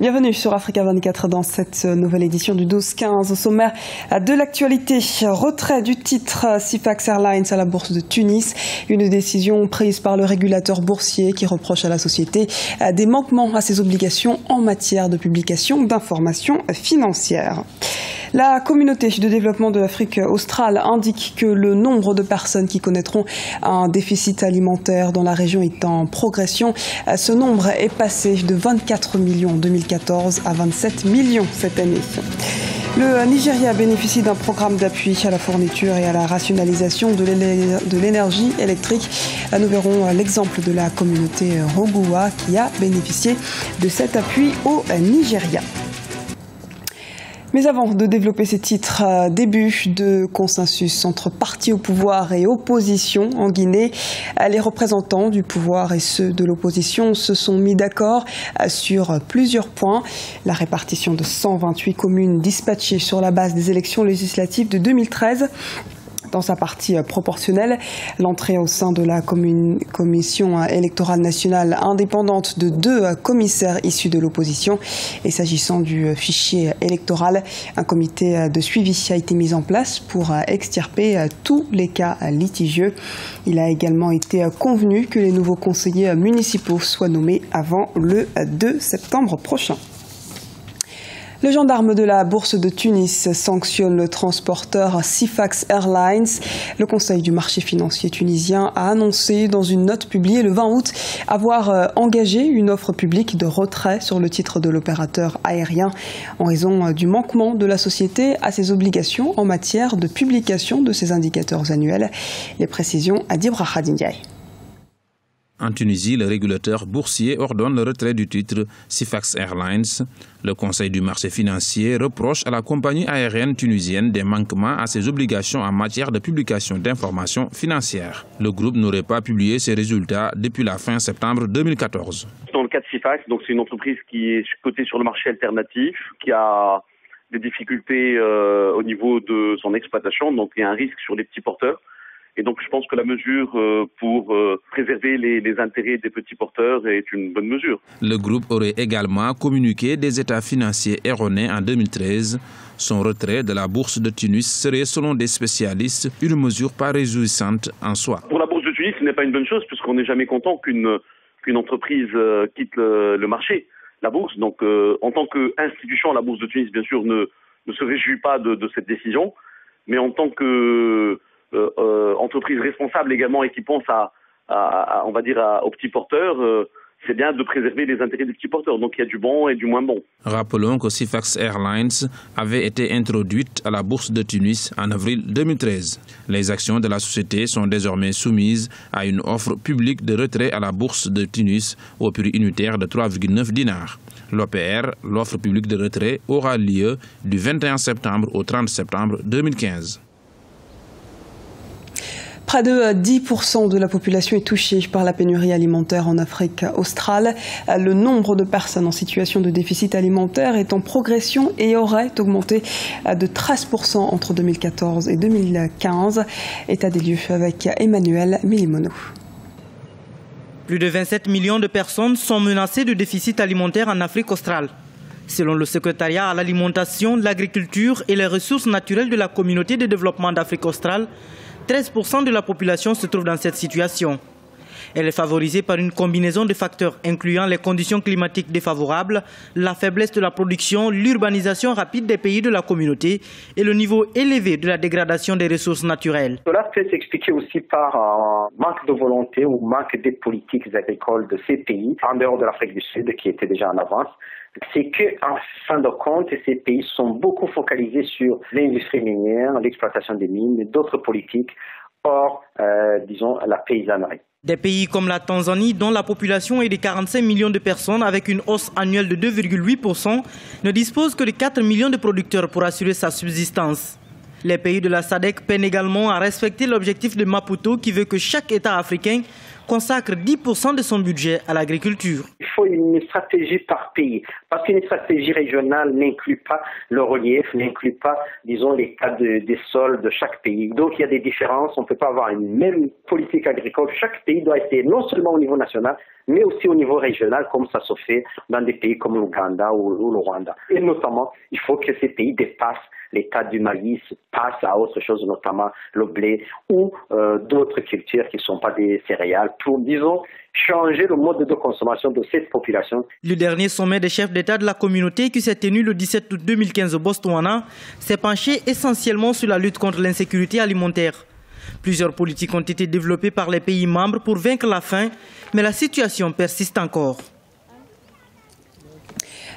Bienvenue sur Africa 24 dans cette nouvelle édition du 12-15. Au sommaire de l'actualité, retrait du titre Sifax Airlines à la bourse de Tunis. Une décision prise par le régulateur boursier qui reproche à la société des manquements à ses obligations en matière de publication d'informations financières. La communauté de développement de l'Afrique australe indique que le nombre de personnes qui connaîtront un déficit alimentaire dans la région est en progression. Ce nombre est passé de 24 millions en 2014 à 27 millions cette année. Le Nigeria bénéficie d'un programme d'appui à la fourniture et à la rationalisation de l'énergie électrique. Nous verrons l'exemple de la communauté Rogoua qui a bénéficié de cet appui au Nigeria. Mais avant de développer ces titres, début de consensus entre partis au pouvoir et opposition en Guinée. Les représentants du pouvoir et ceux de l'opposition se sont mis d'accord sur plusieurs points. La répartition de 128 communes dispatchées sur la base des élections législatives de 2013. Dans sa partie proportionnelle, l'entrée au sein de la commission électorale nationale indépendante de 2 commissaires issus de l'opposition. Et s'agissant du fichier électoral, un comité de suivi a été mis en place pour extirper tous les cas litigieux. Il a également été convenu que les nouveaux conseillers municipaux soient nommés avant le 2 septembre prochain. Le gendarme de la bourse de Tunis sanctionne le transporteur Sifax Airlines. Le Conseil du marché financier tunisien a annoncé dans une note publiée le 20 août avoir engagé une offre publique de retrait sur le titre de l'opérateur aérien en raison du manquement de la société à ses obligations en matière de publication de ses indicateurs annuels. Les précisions à Dibra Khadindiaï. En Tunisie, le régulateur boursier ordonne le retrait du titre Sifax Airlines. Le Conseil du marché financier reproche à la compagnie aérienne tunisienne des manquements à ses obligations en matière de publication d'informations financières. Le groupe n'aurait pas publié ses résultats depuis la fin septembre 2014. Dans le cas de Sifax, c'est une entreprise qui est cotée sur le marché alternatif, qui a des difficultés au niveau de son exploitation, donc il y a un risque sur les petits porteurs. Et donc, je pense que la mesure pour préserver les intérêts des petits porteurs est une bonne mesure. Le groupe aurait également communiqué des états financiers erronés en 2013. Son retrait de la bourse de Tunis serait, selon des spécialistes, une mesure pas réjouissante en soi. Pour la bourse de Tunis, ce n'est pas une bonne chose, puisqu'on n'est jamais content qu'une entreprise quitte le marché, la bourse. Donc, en tant qu'institution, la bourse de Tunis, bien sûr, ne se réjouit pas de cette décision. Mais en tant que entreprise responsable également et qui pense on va dire aux petits porteurs, c'est bien de préserver les intérêts des petits porteurs. Donc il y a du bon et du moins bon. Rappelons que Sifax Airlines avait été introduite à la bourse de Tunis en avril 2013. Les actions de la société sont désormais soumises à une offre publique de retrait à la bourse de Tunis au prix unitaire de 3,9 dinars. L'OPR, l'offre publique de retrait, aura lieu du 21 septembre au 30 septembre 2015. Près de 10% de la population est touchée par la pénurie alimentaire en Afrique australe. Le nombre de personnes en situation de déficit alimentaire est en progression et aurait augmenté de 13% entre 2014 et 2015. État des lieux avec Emmanuel Milimono. Plus de 27 millions de personnes sont menacées de déficit alimentaire en Afrique australe. Selon le secrétariat à l'alimentation, l'agriculture et les ressources naturelles de la communauté de développement d'Afrique australe, 13% de la population se trouve dans cette situation. Elle est favorisée par une combinaison de facteurs incluant les conditions climatiques défavorables, la faiblesse de la production, l'urbanisation rapide des pays de la communauté et le niveau élevé de la dégradation des ressources naturelles. Cela peut s'expliquer aussi par un manque de volonté ou manque des politiques agricoles de ces pays, en dehors de l'Afrique du Sud qui était déjà en avance. C'est qu'en fin de compte, ces pays sont beaucoup focalisés sur l'industrie minière, l'exploitation des mines et d'autres politiques hors, la paysannerie. Des pays comme la Tanzanie, dont la population est de 45 millions de personnes avec une hausse annuelle de 2,8%, ne dispose que de 4 millions de producteurs pour assurer sa subsistance. Les pays de la SADC peinent également à respecter l'objectif de Maputo qui veut que chaque État africain consacre 10% de son budget à l'agriculture. Il faut une stratégie par pays, parce qu'une stratégie régionale n'inclut pas le relief, n'inclut pas, l'état des sols de chaque pays. Donc il y a des différences, on ne peut pas avoir une même politique agricole. Chaque pays doit essayer, non seulement au niveau national, mais aussi au niveau régional, comme ça se fait dans des pays comme l'Ouganda ou le Rwanda. Et notamment, il faut que ces pays dépassent l'état du maïs, passent à autre chose, notamment le blé ou d'autres cultures qui ne sont pas des céréales, pour, disons, changer le mode de consommation de cette population. Le dernier sommet des chefs d'État de la communauté qui s'est tenu le 17 août 2015 au Botswana s'est penché essentiellement sur la lutte contre l'insécurité alimentaire. Plusieurs politiques ont été développées par les pays membres pour vaincre la faim, mais la situation persiste encore.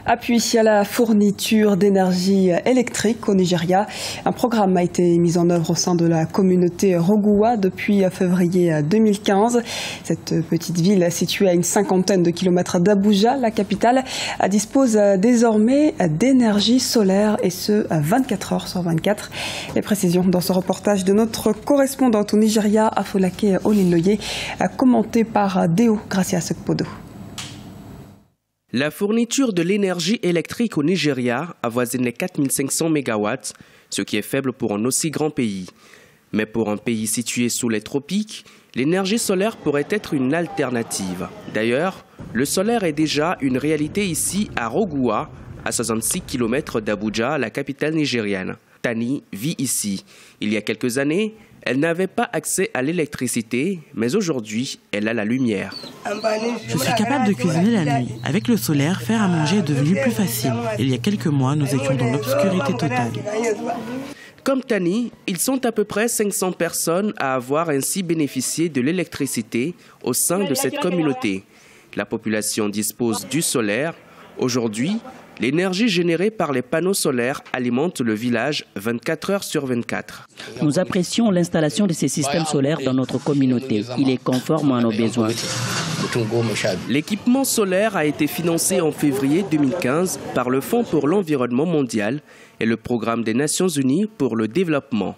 Appui à la fourniture d'énergie électrique au Nigeria. Un programme a été mis en œuvre au sein de la communauté Rogoua depuis février 2015. Cette petite ville, située à une cinquantaine de kilomètres d'Abuja, la capitale, dispose désormais d'énergie solaire, et ce 24 heures sur 24. Les précisions dans ce reportage de notre correspondante au Nigeria, Afolake Olinloye, commenté par Deo Gracia Sekpodo. La fourniture de l'énergie électrique au Nigeria avoisine les 4500 MW, ce qui est faible pour un aussi grand pays. Mais pour un pays situé sous les tropiques, l'énergie solaire pourrait être une alternative. D'ailleurs, le solaire est déjà une réalité ici à Rogoua, à 66 km d'Abuja, la capitale nigériane. Tani vit ici. Il y a quelques années, elle n'avait pas accès à l'électricité, mais aujourd'hui, elle a la lumière. Je suis capable de cuisiner la nuit. Avec le solaire, faire à manger est devenu plus facile. Il y a quelques mois, nous étions dans l'obscurité totale. Comme Tani, ils sont à peu près 500 personnes à avoir ainsi bénéficié de l'électricité au sein de cette communauté. La population dispose du solaire. Aujourd'hui, l'énergie générée par les panneaux solaires alimente le village 24 heures sur 24. Nous apprécions l'installation de ces systèmes solaires dans notre communauté. Il est conforme à nos besoins. L'équipement solaire a été financé en février 2015 par le Fonds pour l'environnement mondial et le Programme des Nations Unies pour le développement.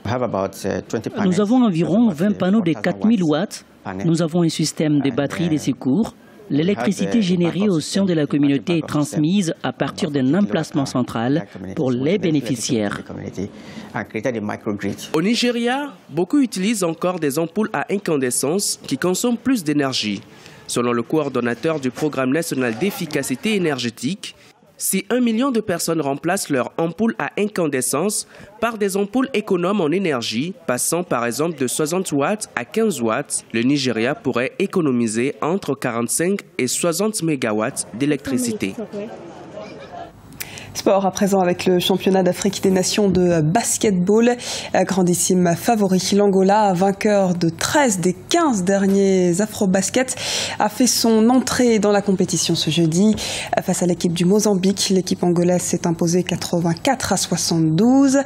Nous avons environ 20 panneaux de 4000 watts. Nous avons un système de batterie de secours. L'électricité générée au sein de la communauté est transmise à partir d'un emplacement central pour les bénéficiaires. Au Nigeria, beaucoup utilisent encore des ampoules à incandescence qui consomment plus d'énergie. Selon le coordonnateur du Programme national d'efficacité énergétique, si 1 million de personnes remplacent leurs ampoules à incandescence par des ampoules économes en énergie, passant par exemple de 60 watts à 15 watts, le Nigeria pourrait économiser entre 45 et 60 mégawatts d'électricité. Sport à présent avec le championnat d'Afrique des Nations de basketball. Grandissime favori, l'Angola, vainqueur de 13 des 15 derniers Afro-Basket, a fait son entrée dans la compétition ce jeudi. Face à l'équipe du Mozambique, l'équipe angolaise s'est imposée 84-72.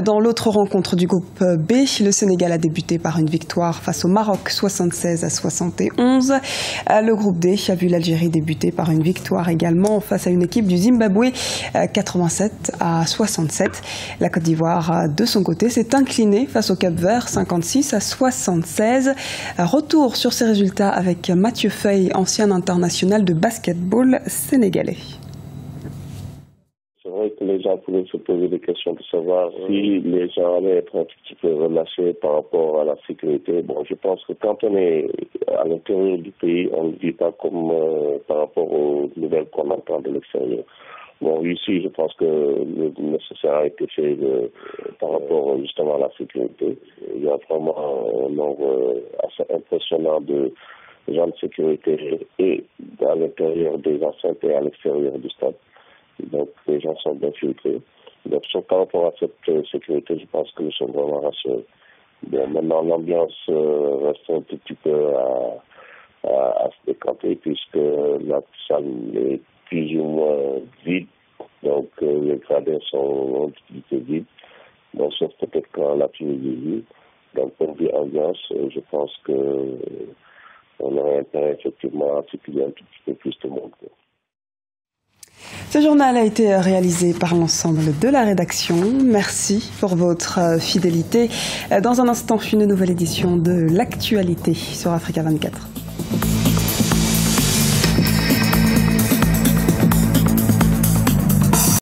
Dans l'autre rencontre du groupe B, le Sénégal a débuté par une victoire face au Maroc 76-71. Le groupe D a vu l'Algérie débuter par une victoire également face à une équipe du Zimbabwe 87-67. La Côte d'Ivoire, de son côté, s'est inclinée face au Cap-Vert 56-76. Retour sur ces résultats avec Mathieu Faye, ancien international de basketball sénégalais. C'est vrai que les gens pouvaient se poser des questions de savoir si les gens allaient être un petit peu relâchés par rapport à la sécurité. Bon, je pense que quand on est à l'intérieur du pays, on ne vit pas comme par rapport aux nouvelles qu'on entend de l'extérieur. Bon, ici, je pense que le nécessaire a été fait par rapport justement à la sécurité. Il y a vraiment un nombre assez impressionnant de gens de sécurité et à l'intérieur des enceintes et à l'extérieur du stade. Donc, les gens sont bien filtrés. Donc, par rapport à cette sécurité, je pense que nous sommes vraiment rassurés. Bon, maintenant, l'ambiance reste un tout petit peu à se décanter puisque la salle est plus ou moins vide, donc les gradins sont un petit peu vides, donc sauf peut-être quand la pluie est vide. Donc pour dire ambiance, je pense que on aurait intérêt effectivement à circuler un tout petit peu plus de monde. Ce journal a été réalisé par l'ensemble de la rédaction. Merci pour votre fidélité. Dans un instant, une nouvelle édition de l'actualité sur Africa 24.